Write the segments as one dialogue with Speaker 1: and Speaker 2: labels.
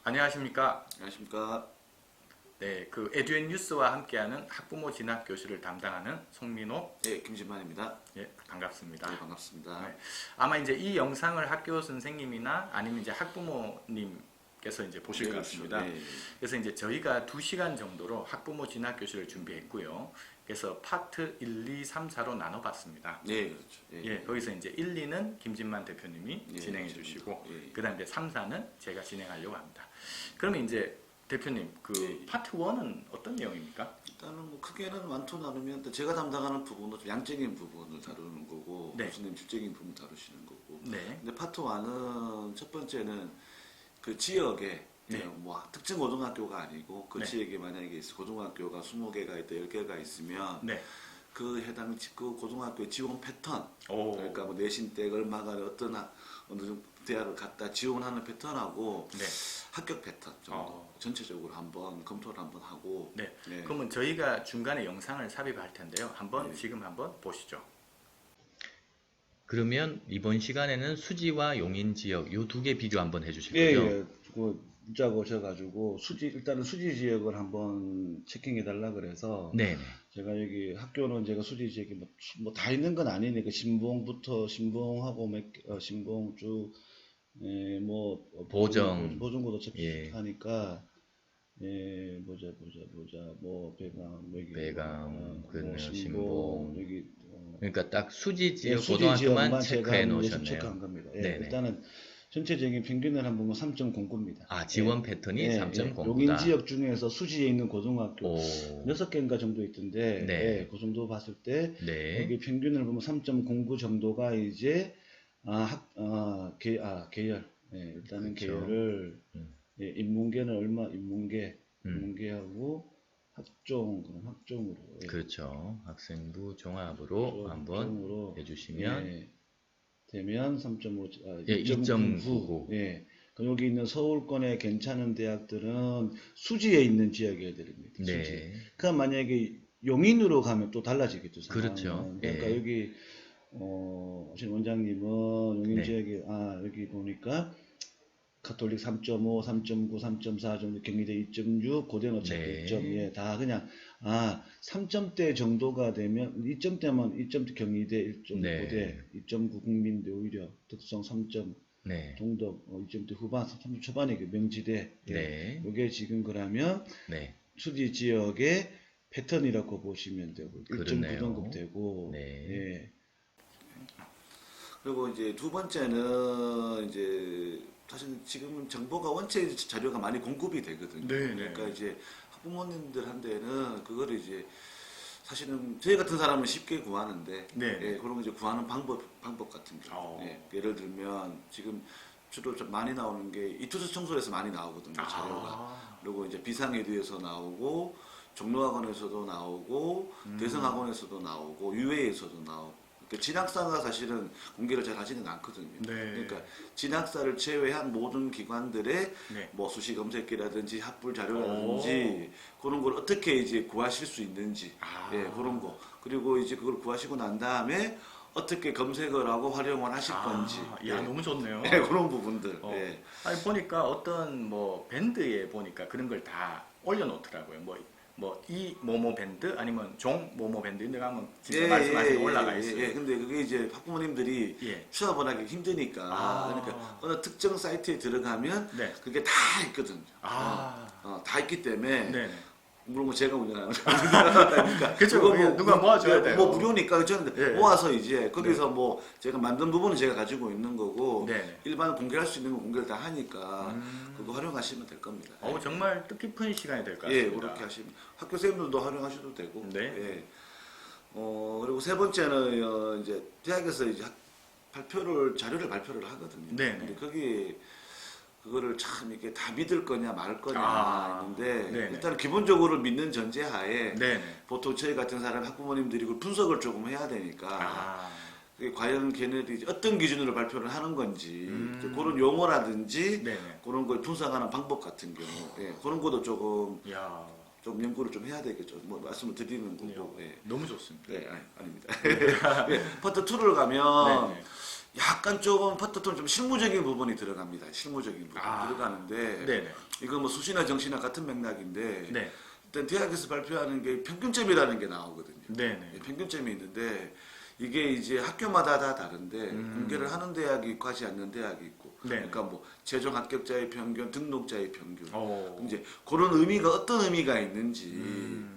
Speaker 1: 안녕하십니까.
Speaker 2: 안녕하십니까.
Speaker 1: 네, 그 에듀앤 뉴스와 함께하는 학부모 진학 교실을 담당하는 송민호.
Speaker 2: 네, 김진만입니다.
Speaker 1: 예, 반갑습니다.
Speaker 2: 네, 반갑습니다.
Speaker 1: 네, 아마 이제 이 영상을 학교 선생님이나 아니면 이제 학부모님께서 이제 보실 것 같습니다.
Speaker 2: 네,
Speaker 1: 그래서 이제 저희가 2시간 정도로 학부모 진학 교실을 준비했고요. 그래서 파트 1, 2, 3, 4로 나눠봤습니다.
Speaker 2: 네, 그렇죠.
Speaker 1: 예, 거기서 이제 1, 2는 김진만 대표님이
Speaker 2: 예,
Speaker 1: 진행해
Speaker 2: 그렇습니다.
Speaker 1: 주시고,
Speaker 2: 예.
Speaker 1: 그 다음에 3, 4는 제가 진행하려고 합니다. 그러면 이제 대표님, 그
Speaker 2: 예.
Speaker 1: 파트 1은 어떤 내용입니까?
Speaker 2: 일단은 뭐 크게는 많고 나누면 제가 담당하는 부분은 좀 양적인 부분을 다루는 거고,
Speaker 1: 네.
Speaker 2: 교수님 질적인 부분 다루시는 거고.
Speaker 1: 네.
Speaker 2: 근데 파트 1은 첫 번째는 그 지역에
Speaker 1: 네.
Speaker 2: 뭐 특정 고등학교가 아니고 그
Speaker 1: 네.
Speaker 2: 지역에 만약에 고등학교가 20개가 있다, 10개가 있으면
Speaker 1: 네.
Speaker 2: 그 해당 그 고등학교의 지원 패턴,
Speaker 1: 오.
Speaker 2: 그러니까 뭐 내신 때 얼마간에 어느 정도 대학을 갖다 지원하는 패턴하고
Speaker 1: 네.
Speaker 2: 합격 패턴 정도 전체적으로 한번 검토를 한번 하고.
Speaker 1: 네.
Speaker 2: 네.
Speaker 1: 그러면 저희가 중간에 영상을 삽입할 텐데요. 한번
Speaker 2: 네.
Speaker 1: 지금 한번 보시죠.
Speaker 3: 그러면 이번 시간에는 수지와 용인 지역 요 두 개 비교 한번 해주실
Speaker 4: 예,
Speaker 3: 거죠?
Speaker 4: 예. 그 문자가 오셔가지고 일단은 수지 지역을 한번 체킹해 달라 그래서
Speaker 3: 네네.
Speaker 4: 제가 여기 학교는 제가 수지 지역에 뭐 다 있는 건 아니니까 신봉부터 신봉하고 신봉 쭉 뭐 보정고도
Speaker 3: 예.
Speaker 4: 하니까 보자 뭐
Speaker 3: 배감,
Speaker 4: 뭐
Speaker 3: 신봉.
Speaker 4: 여기
Speaker 3: 그러니까 딱 수지 지역
Speaker 4: 수지
Speaker 3: 고등학교만
Speaker 4: 지역만
Speaker 3: 체크해
Speaker 4: 제가
Speaker 3: 놓으셨네요.
Speaker 4: 체크한 겁니다. 예,
Speaker 3: 네네.
Speaker 4: 일단은 전체적인 평균을 한번 보면 3.09입니다.
Speaker 3: 아, 지원 패턴이 3.09다.
Speaker 4: 용인 지역 중에서 수지에 있는 고등학교
Speaker 3: 오.
Speaker 4: 6개인가 정도 있던데,
Speaker 3: 네.
Speaker 4: 예, 그 정도 봤을 때
Speaker 3: 네.
Speaker 4: 여기 평균을 보면 3.09 정도가 이제 계열. 예, 일단은
Speaker 3: 그렇죠.
Speaker 4: 계열을 예, 인문계는 인문계하고 학종으로. 예.
Speaker 3: 그렇죠. 학생부 종합으로 한번
Speaker 4: 학종으로,
Speaker 3: 해주시면
Speaker 4: 예, 되면
Speaker 3: 2.99.
Speaker 4: 예. 그럼 여기 있는 서울권의 괜찮은 대학들은 수지에 있는 지역 애들입니다. 수지.
Speaker 3: 네.
Speaker 4: 그럼 만약에 용인으로 가면 또 달라지겠죠. 상황은.
Speaker 3: 그렇죠.
Speaker 4: 그러니까
Speaker 3: 예.
Speaker 4: 여기 오신 원장님은 용인
Speaker 3: 네.
Speaker 4: 지역에 여기 보니까 가톨릭 3.5, 3.9, 3.4 정도, 경희대 2.6, 고대는 어차피
Speaker 3: 네.
Speaker 4: 2.2. 다 그냥 3점대 정도가 되면 2점대 경희대, 1.5
Speaker 3: 네.
Speaker 4: 고대, 2.9 국민대, 오히려 특성 3점
Speaker 3: 네.
Speaker 4: 정도, 2점대 후반, 3점 초반에 명지대. 예.
Speaker 3: 네.
Speaker 4: 이게 지금 그러면
Speaker 3: 네.
Speaker 4: 수지 지역의 패턴이라고 보시면 되고,
Speaker 3: 그러네요.
Speaker 4: 1.9등급 되고.
Speaker 3: 네.
Speaker 4: 예.
Speaker 2: 그리고 이제 두 번째는 이제 사실 지금은 정보가 원체 자료가 많이 공급이 되거든요.
Speaker 1: 네,
Speaker 2: 그러니까
Speaker 1: 네.
Speaker 2: 이제 학부모님들한테는 그거를 이제 사실은 저희 같은 사람은 쉽게 구하는데,
Speaker 1: 네.
Speaker 2: 예, 그런 거 이제 구하는 방법 같은 경우. 예, 예를 들면 지금 주로 좀 많이 나오는 게 이투스 청소에서 많이 나오거든요, 자료가. 그리고 이제 비상에듀에서 나오고, 종로학원에서도 나오고, 대성학원에서도 나오고, 유해에서도 나오고. 그러니까 진학사가 사실은 공개를 잘 하지는 않거든요.
Speaker 1: 네.
Speaker 2: 그러니까 진학사를 제외한 모든 기관들의
Speaker 1: 네.
Speaker 2: 뭐 수시 검색기라든지 학불 자료라든지 그런 걸 어떻게 이제 구하실 수 있는지, 예, 그런 거. 그리고 이제 그걸 구하시고 난 다음에 어떻게 검색을 하고 활용을 하실 건지.
Speaker 1: 야,
Speaker 2: 예.
Speaker 1: 너무 좋네요.
Speaker 2: 예, 그런 부분들.
Speaker 1: 어.
Speaker 2: 예.
Speaker 1: 아니 보니까 어떤 뭐 밴드에 보니까 그런 걸 다 올려놓더라고요. 이 모모 밴드 아니면 종 모모 밴드 이런 데 가면 진짜 말씀하신 거 올라가 있어요.
Speaker 2: 예. 근데 그게 이제 학부모님들이
Speaker 1: 예.
Speaker 2: 취업을 하기 힘드니까. 그러니까 어느 특정 사이트에 들어가면
Speaker 1: 네.
Speaker 2: 그게 다 있거든요. 다 있기 때문에.
Speaker 1: 네.
Speaker 2: 물론 뭐 제가 운영하는 거니까.
Speaker 1: 그쵸.
Speaker 2: 그거
Speaker 1: 그게 누가 모아줘야 돼요.
Speaker 2: 뭐 무료니까 저는
Speaker 1: 예.
Speaker 2: 모아서 이제 거기서 뭐 제가 만든 부분은 제가 가지고 있는 거고,
Speaker 1: 네.
Speaker 2: 일반 공개할 수 있는 건 공개를 다 하니까 그거 활용하시면 될 겁니다.
Speaker 1: 정말 뜻깊은 시간이 될 것
Speaker 2: 예,
Speaker 1: 같습니다.
Speaker 2: 그렇게 하시면 학교 선생님들도 활용하셔도 되고.
Speaker 1: 네.
Speaker 2: 예. 그리고 세 번째는 이제 대학에서 이제 자료를 발표를 하거든요.
Speaker 1: 네.
Speaker 2: 근데 그거를 참 이렇게 다 믿을 거냐 말 거냐 있는데,
Speaker 1: 네네.
Speaker 2: 일단 기본적으로 믿는 전제하에
Speaker 1: 네네.
Speaker 2: 보통 저희 같은 사람 학부모님들이 그 분석을 조금 해야 되니까 그게 과연 걔네들이 이제 어떤 기준으로 발표를 하는 건지, 이제 그런 용어라든지
Speaker 1: 네네.
Speaker 2: 그런 걸 분석하는 방법 같은 경우, 예, 그런 것도 조금
Speaker 1: 야,
Speaker 2: 좀 연구를 좀 해야 되겠죠. 뭐 말씀을 드리는 거고. 예.
Speaker 1: 너무 좋습니다.
Speaker 2: 네, 아닙니다. 예, 파트 2를 가면
Speaker 1: 네네.
Speaker 2: 약간 조금 파트톤 좀 실무적인 부분이 들어갑니다. 실무적인 부분이 들어가는데
Speaker 1: 네네.
Speaker 2: 이거 뭐 수시나 정시나 같은 맥락인데
Speaker 1: 네.
Speaker 2: 일단 대학에서 발표하는 게 평균점이라는 게 나오거든요.
Speaker 1: 네네.
Speaker 2: 평균점이 있는데 이게 이제 학교마다 다 다른데 공개를 하는 대학이 있고 하지 않는 대학이 있고
Speaker 1: 네.
Speaker 2: 그러니까 뭐 최종 합격자의 평균, 등록자의 평균 이제
Speaker 1: 오.
Speaker 2: 그런 의미가 어떤 의미가 있는지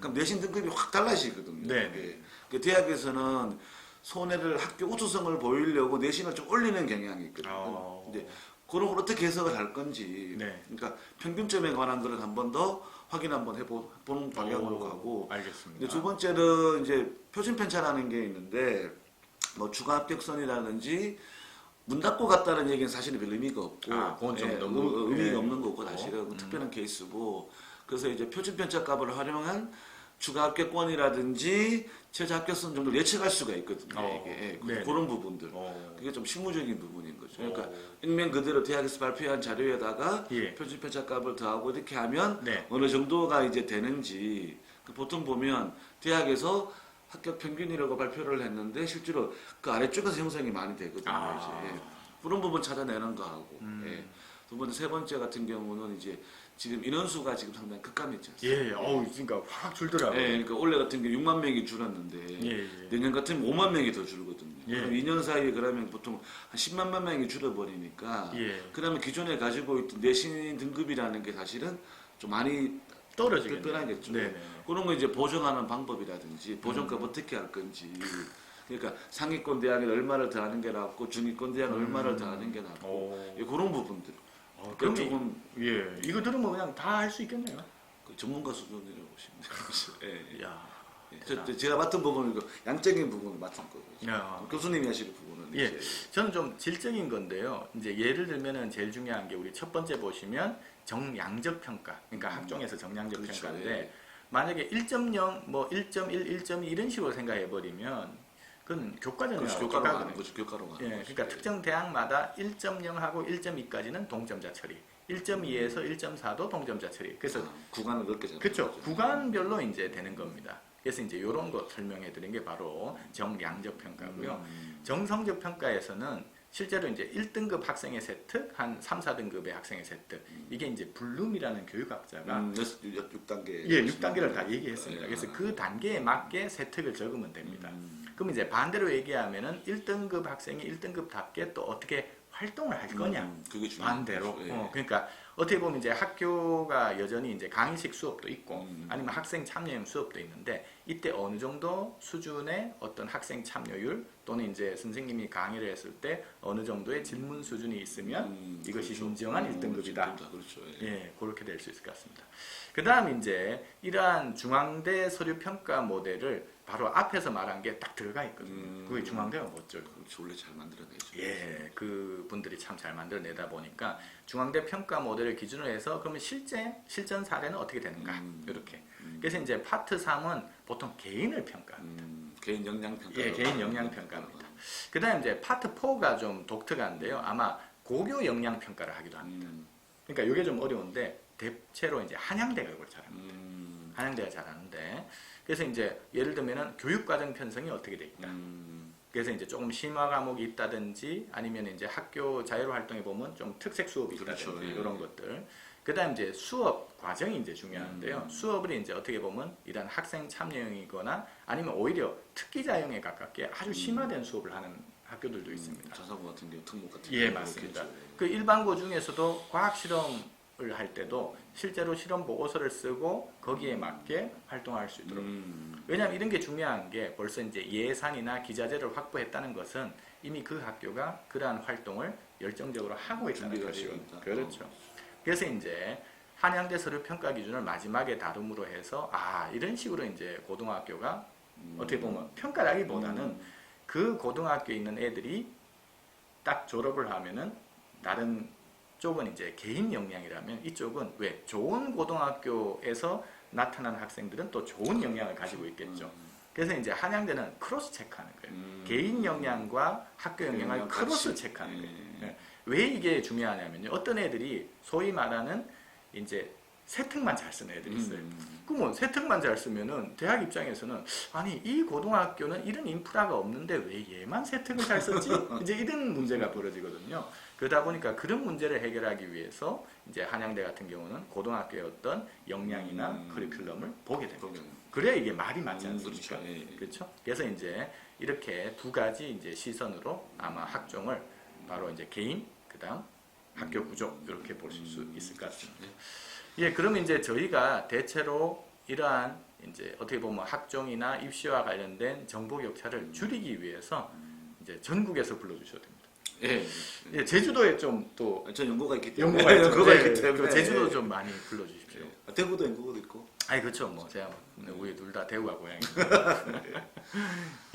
Speaker 2: 그럼 내신 등급이 확 달라지거든요.
Speaker 1: 네.
Speaker 2: 이게. 그 대학에서는 손해를 학교 우수성을 보이려고 내신을 좀 올리는 경향이 있거든요. 이제 그런 걸 어떻게 해석을 할 건지
Speaker 1: 네.
Speaker 2: 그러니까 평균점에 관한 거는 한 번 더 확인 한번 해보는 방향으로 가고
Speaker 1: 알겠습니다.
Speaker 2: 이제 두 번째는 이제 표준 편차라는 게 있는데 뭐 추가 합격선이라든지 문 닫고 갔다는 얘기는 사실은 별 의미가 없고
Speaker 1: 그건 좀 너무
Speaker 2: 의미가 없는 거고 사실은 특별한 케이스고 그래서 이제 표준 편차 값을 활용한 추가 합격권이라든지 최저 합격선 정도를 예측할 수가 있거든요. 이게
Speaker 1: 네.
Speaker 2: 그런 부분들
Speaker 1: 오.
Speaker 2: 그게 좀 실무적인 부분인 거죠. 그러니까 익명 그대로 대학에서 발표한 자료에다가
Speaker 1: 예.
Speaker 2: 표준 편차 값을 더하고 이렇게 하면
Speaker 1: 네.
Speaker 2: 어느 정도가 이제 되는지 보통 보면 대학에서 합격 평균이라고 발표를 했는데 실제로 그 아래쪽에서 형성이 많이 되거든요. 이제 그런 부분 찾아내는 거하고 두 번째, 세 번째 같은 경우는 이제 지금 인원수가 지금 상당히 급감했지 않습니까?
Speaker 1: 예, 그러니까 확 줄더라고요.
Speaker 2: 예, 그러니까 올해 같은 경우 6만 명이 줄었는데
Speaker 1: 예.
Speaker 2: 내년 같으면 5만 명이 더 줄거든요.
Speaker 1: 예.
Speaker 2: 그럼 2년 사이에 그러면 보통 한 10만 명이 줄어버리니까
Speaker 1: 예.
Speaker 2: 그러면 기존에 가지고 있던 내신 등급이라는 게 사실은 좀 많이
Speaker 1: 떨어지겠네요.
Speaker 2: 불편하겠죠.
Speaker 1: 네네.
Speaker 2: 그런 거 이제 보정하는 방법이라든지 보정값 어떻게 할 건지 그러니까 상위권 대학에 얼마를 더하는 게 낫고 중위권 대학에 얼마를 더하는 게 낫고 예, 그런 부분들
Speaker 1: 그럼
Speaker 2: 조금
Speaker 1: 예, 이거 들으면 그냥 다 할 수 있겠네요.
Speaker 2: 그 전문가 수준이라고 보시면 돼요. 예.
Speaker 1: 야.
Speaker 2: 제가 맡은 부분은 그 양적인 부분을 맡은 거고요.
Speaker 1: 야.
Speaker 2: 교수님이 하시는 부분은
Speaker 1: 예,
Speaker 2: 이제
Speaker 1: 저는 좀 질적인 건데요. 이제 예를 들면은 제일 중요한 게 우리 첫 번째 보시면 정량적 평가. 그러니까 학종에서 정량적
Speaker 2: 그렇죠.
Speaker 1: 평가인데
Speaker 2: 예.
Speaker 1: 만약에 1.0, 뭐 1.1, 1.2 이런 식으로 생각해 버리면 그건 교과전이라고
Speaker 2: 그렇죠. 교과로 가는 거죠. 교과로 가는
Speaker 1: 예,
Speaker 2: 거죠.
Speaker 1: 그러니까 특정 대학마다 1.0하고 1.2까지는 동점자 처리. 1.2에서 1.4도 동점자 처리. 그래서
Speaker 2: 구간을 넓게 잡는
Speaker 1: 그렇죠.
Speaker 2: 거죠.
Speaker 1: 구간별로 이제 되는 겁니다. 그래서 이제 이런 거 설명해 드린 게 바로 정량적 평가고요. 정성적 평가에서는 실제로 이제 1등급 학생의 세트, 한 3, 4등급의 학생의 세트. 이게 이제 블룸이라는 교육학자가
Speaker 2: 6단계.
Speaker 1: 예, 6단계를 다 얘기했습니다. 그래서 그 단계에 맞게 세특을 적으면 됩니다. 그럼 이제 반대로 얘기하면은 1등급 학생이 1등급답게 또 어떻게 활동을 할 거냐.
Speaker 2: 그게 중요한
Speaker 1: 반대로.
Speaker 2: 거죠. 예.
Speaker 1: 그러니까 어떻게 보면 이제 학교가 여전히 이제 강의식 수업도 있고 아니면 학생 참여형 수업도 있는데 이때 어느 정도 수준의 어떤 학생 참여율 또는 이제 선생님이 강의를 했을 때 어느 정도의 질문 수준이 있으면 이것이
Speaker 2: 그렇죠.
Speaker 1: 인정한 1등급이다.
Speaker 2: 그렇죠. 예.
Speaker 1: 예, 그렇게 될 수 있을 것 같습니다. 그 다음 이제 이러한 중앙대 서류 평가 모델을 바로 앞에서 말한 게 딱 들어가 있거든요. 그게 중앙대가 멋져요.
Speaker 2: 그렇죠. 원래 잘 만들어내죠.
Speaker 1: 예, 그 분들이 참 잘 만들어내다 보니까 중앙대 평가 모델을 기준으로 해서 그러면 실전 사례는 어떻게 되는가 이렇게. 그래서 이제 파트 3은 보통 개인을 평가합니다.
Speaker 2: 개인 역량 평가.
Speaker 1: 예, 개인 역량 평가입니다. 그다음 이제 파트 4가 좀 독특한데요. 아마 고교 역량 평가를 하기도 합니다. 그러니까 이게 좀 어려운데 대체로 이제 한양대가 이걸 잘합니다. 한양대가 잘하는데 그래서 이제 예를 들면은 교육과정 편성이 어떻게 돼 있다. 그래서 이제 조금 심화 과목이 있다든지 아니면 이제 학교 자율 활동에 보면 좀 특색 수업이 있다든지
Speaker 2: 그렇죠. 예.
Speaker 1: 이런 것들. 그다음 이제 수업 과정이 이제 중요한데요. 수업을 이제 어떻게 보면 이런 학생 참여형이거나 아니면 오히려 특기자형에 가깝게 아주 심화된 수업을 하는 학교들도 있습니다.
Speaker 2: 자사고 같은 경우 특목 같은
Speaker 1: 예,
Speaker 2: 경우
Speaker 1: 맞습니다.
Speaker 2: 그렇겠죠.
Speaker 1: 그 일반고 중에서도 과학 실험을 할 때도 실제로 실험 보고서를 쓰고 거기에 맞게 활동할 수 있도록. 왜냐하면 이런 게 중요한 게 벌써 이제 예산이나 기자재를 확보했다는 것은 이미 그 학교가 그러한 활동을 열정적으로 하고 있다는
Speaker 2: 준비가
Speaker 1: 것이거든요.
Speaker 2: 되어 있다.
Speaker 1: 그렇죠. 그래서 이제 한양대 서류 평가 기준을 마지막에 다룸으로 해서 이런 식으로 이제 고등학교가 어떻게 보면 평가라기보다는 그 고등학교에 있는 애들이 딱 졸업을 하면은 다른 쪽은 이제 개인 역량이라면 이쪽은 왜 좋은 고등학교에서 나타난 학생들은 또 좋은 역량을 가지고 있겠죠. 그래서 이제 한양대는 크로스 체크하는 거예요. 개인 역량과 학교 역량을
Speaker 2: 역량
Speaker 1: 크로스
Speaker 2: 같이.
Speaker 1: 체크하는 거예요. 왜 이게 중요하냐면요. 어떤 애들이 소위 말하는 이제 세특만 잘 쓰는 애들이 있어요. 그러면 세특만 잘 쓰면은 대학 입장에서는 아니 이 고등학교는 이런 인프라가 없는데 왜 얘만 세특을 잘 썼지? 이제 이런 문제가 벌어지거든요. 그러다 보니까 그런 문제를 해결하기 위해서 이제 한양대 같은 경우는 고등학교의 어떤 역량이나 커리큘럼을 보게 됩니다. 그래야 이게 말이 맞지 않습니까?
Speaker 2: 그렇죠. 예, 예.
Speaker 1: 그렇죠? 그래서 이제 이렇게 두 가지 이제 시선으로 아마 학종을 바로 이제 개인 그다음 학교 구조 이렇게 보실 수 있을 것 같습니다. 예, 그러면 이제 저희가 대체로 이러한 이제 어떻게 보면 학종이나 입시와 관련된 정보 격차를 줄이기 위해서 이제 전국에서 불러주셔도 됩니다.
Speaker 2: 예.
Speaker 1: 예, 제주도에 좀 또
Speaker 2: 전 연고가 있기 때문에.
Speaker 1: 연구가 있죠.
Speaker 2: 연고가
Speaker 1: 네,
Speaker 2: 있기 때문에.
Speaker 1: 그 제주도 좀 많이 불러주십시오.
Speaker 2: 예. 대구도 연고도 있고.
Speaker 1: 아니 그렇죠. 뭐 제가 우리 둘 다 대구가 고향입니다.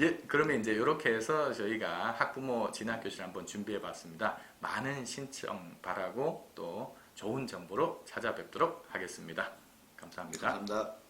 Speaker 1: 예, 그러면 이제 이렇게 해서 저희가 학부모 진학교실 한번 준비해봤습니다. 많은 신청 바라고 또 좋은 정보로 찾아뵙도록 하겠습니다. 감사합니다.
Speaker 2: 감사합니다.